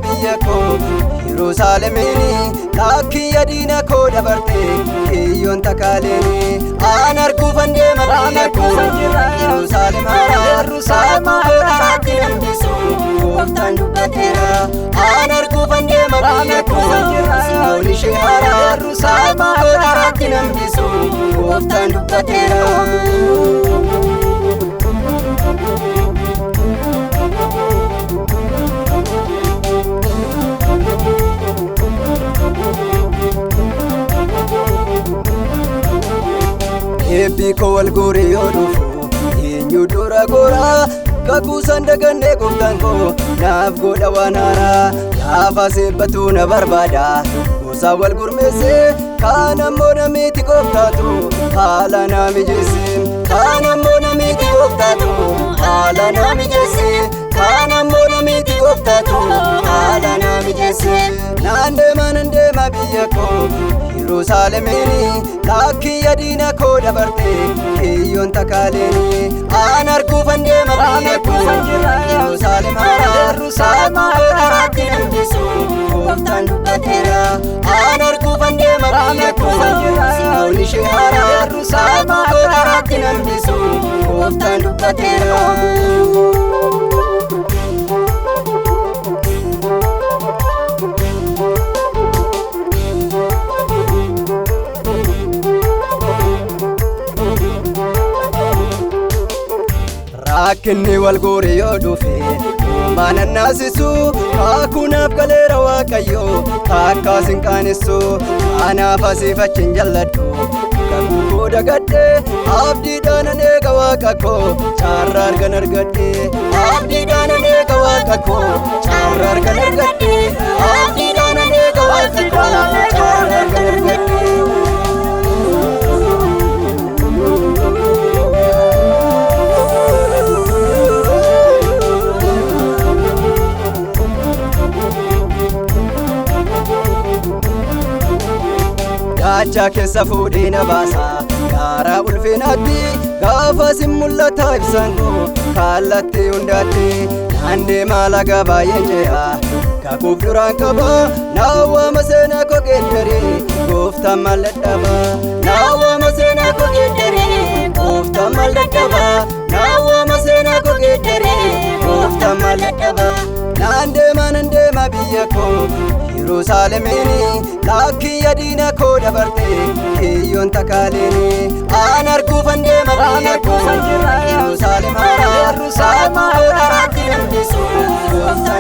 deema biyya koo Yerusaalemiin lakkii diina koo dabarte kiyyoon takaaleen aan arguufan deema biyya koo Yerusaalem karaatti nambisu gooftaan dubbateera aan arguufan deema biyya koo Siyoon ishee Yerusaalem karaatti nambisu gooftaan dubbateera. Eebbi koo wal guure yoo dhufu eenyu dura goora kakuu sandagannee gooftaan koo naaf godha waan haaraa gaafa seebbatu na barbaada gosa wal gurmeesse kaan ammoo namitti gooftaatu haala na mijeesse kaan ammoo namitti gooftaatu haala na mijeesse kaan ammoo namitti gooftaatu haala na mijeesse naan deema biyya koo Yerusaalemiin lakkii diina koo dabarte kiyyoon takaaleen aan arguufan deema biyya koo Yerusaalem karaatti nambisu gooftaan dubbateera aan arguufan deema biyya koo Siyoon ishee Yerusaalem karaatti nambisu gooftaan dubbateera. Akkinni wal guure yoo dhufe maanan naasisu kaakunaaf galeera waaqayyo akkaas hin qaanessu kanaaf asiif achiin jalladhu kakuu koo dagadhe abdiidhaan an eega waaqa koo carraa argan argadhe abdiidhaan an eega waaqa koo carraa argan argadhe abdiidhaan an eega waaqa koo carraa argan argadhe. Daachaa keessa fuudhee na baasa gaara ulfinaatti gaafa sin mul'ata ibsaan koo kallattii hundaatti naan deema laga baay'een ce'a kakuuf duraan qaba naawwama seenaa koo geeddaree gooftaan maal dadhaba naawwama seenaa koo geeddaree gooftaan maal dadhaba naawwama seenaa koo geeddaree gooftaan maal dadhaba naan deema biyya koo Yerusaalemiin lakkii diina koo dabarte kiyyoon takaaleen aan arguufan deema biyya koo Yerusaalem karaatti nambisu gooftaan